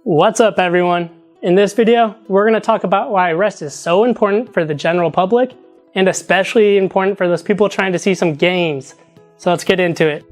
What's up everyone? In this video, we're going to talk about why rest is so important for the general public and especially important for those people trying to see some gains. So let's get into it.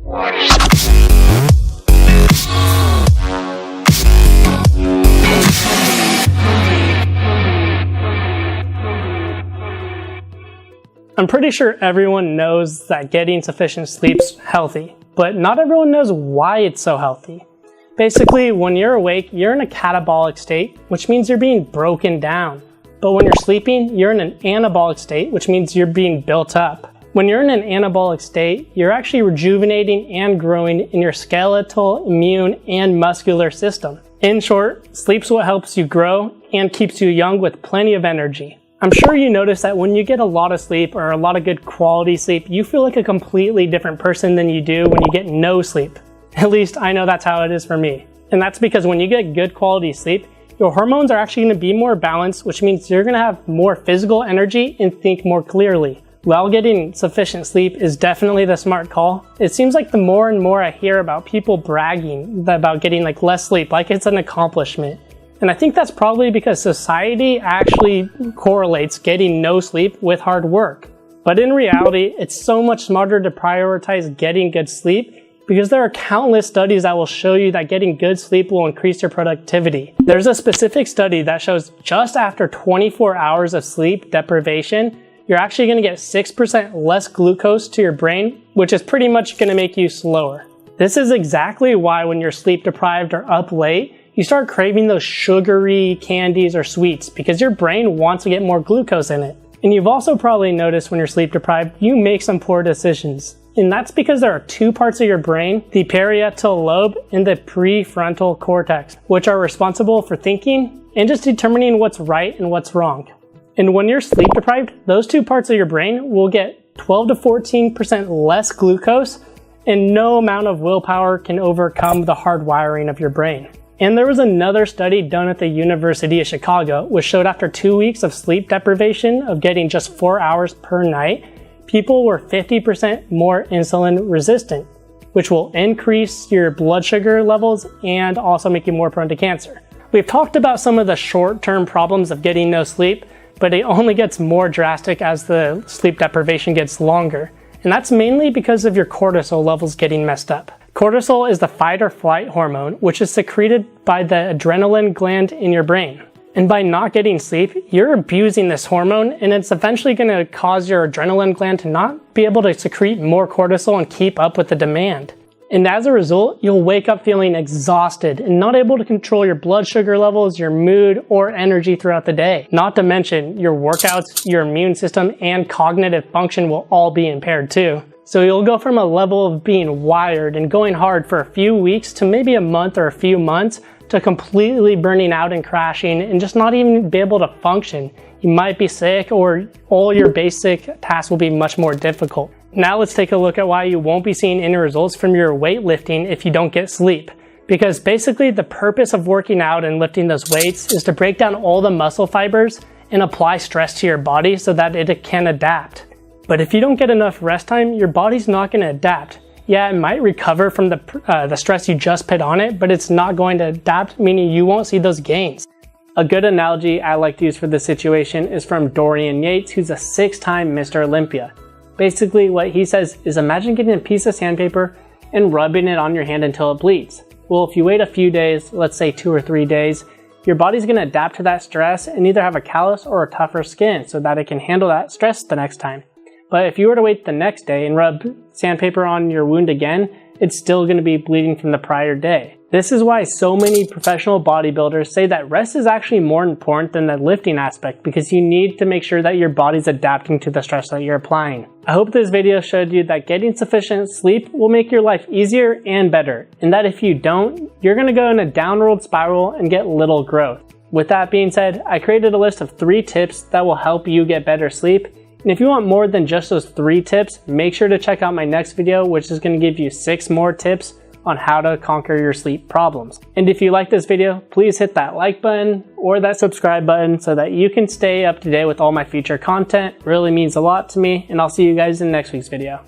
I'm pretty sure everyone knows that getting sufficient sleep's healthy, but not everyone knows why it's so healthy. Basically, when you're awake, you're in a catabolic state, which means you're being broken down. But when you're sleeping, you're in an anabolic state, which means you're being built up. When you're in an anabolic state, you're actually rejuvenating and growing in your skeletal, immune, and muscular system. In short, sleep's what helps you grow and keeps you young with plenty of energy. I'm sure you notice that when you get a lot of sleep or a lot of good quality sleep, you feel like a completely different person than you do when you get no sleep. At least I know that's how it is for me. And that's because when you get good quality sleep, your hormones are actually going to be more balanced, which means you're going to have more physical energy and think more clearly. While getting sufficient sleep is definitely the smart call, it seems like the more and more I hear about people bragging about getting less sleep, like it's an accomplishment. And I think that's probably because society actually correlates getting no sleep with hard work. But in reality, it's so much smarter to prioritize getting good sleep because there are countless studies that will show you that getting good sleep will increase your productivity. There's a specific study that shows just after 24 hours of sleep deprivation, you're actually going to get 6% less glucose to your brain, which is pretty much going to make you slower. This is exactly why when you're sleep deprived or up late, you start craving those sugary candies or sweets because your brain wants to get more glucose in it. And you've also probably noticed when you're sleep deprived, you make some poor decisions. And that's because there are two parts of your brain, the parietal lobe and the prefrontal cortex, which are responsible for thinking and just determining what's right and what's wrong. And when you're sleep deprived, those two parts of your brain will get 12 to 14% less glucose, and no amount of willpower can overcome the hard wiring of your brain. And there was another study done at the University of Chicago, which showed after 2 weeks of sleep deprivation of getting just 4 hours per night, people were 50% more insulin resistant, which will increase your blood sugar levels and also make you more prone to cancer. We've talked about some of the short-term problems of getting no sleep, but it only gets more drastic as the sleep deprivation gets longer. And that's mainly because of your cortisol levels getting messed up. Cortisol is the fight or flight hormone, which is secreted by the adrenaline gland in your brain. And by not getting sleep, you're abusing this hormone, and it's eventually going to cause your adrenaline gland to not be able to secrete more cortisol and keep up with the demand. And as a result, you'll wake up feeling exhausted and not able to control your blood sugar levels, your mood, or energy throughout the day. Not to mention, your workouts, your immune system, and cognitive function will all be impaired too. So you'll go from a level of being wired and going hard for a few weeks to maybe a month or a few months to completely burning out and crashing and just not even be able to function. You might be sick or all your basic tasks will be much more difficult. Now let's take a look at why you won't be seeing any results from your weightlifting if you don't get sleep. Because basically the purpose of working out and lifting those weights is to break down all the muscle fibers and apply stress to your body so that it can adapt. But if you don't get enough rest time, your body's not going to adapt. Yeah, it might recover from the stress you just put on it, but it's not going to adapt, meaning you won't see those gains. A good analogy I like to use for this situation is from Dorian Yates, who's a 6-time Mr. Olympia. Basically, what he says is imagine getting a piece of sandpaper and rubbing it on your hand until it bleeds. Well, if you wait a few days, let's say 2 or 3 days, your body's going to adapt to that stress and either have a callus or a tougher skin so that it can handle that stress the next time. But if you were to wait the next day and rub sandpaper on your wound again, it's still going to be bleeding from the prior day. This is why so many professional bodybuilders say that rest is actually more important than the lifting aspect because you need to make sure that your body's adapting to the stress that you're applying. I hope this video showed you that getting sufficient sleep will make your life easier and better, and that if you don't, you're going to go in a downward spiral and get little growth. With that being said, I created a list of 3 tips that will help you get better sleep. And if you want more than just those 3 tips, make sure to check out my next video, which is going to give you 6 more tips on how to conquer your sleep problems. And if you like this video, please hit that like button or that subscribe button so that you can stay up to date with all my future content. It really means a lot to me, and I'll see you guys in next week's video.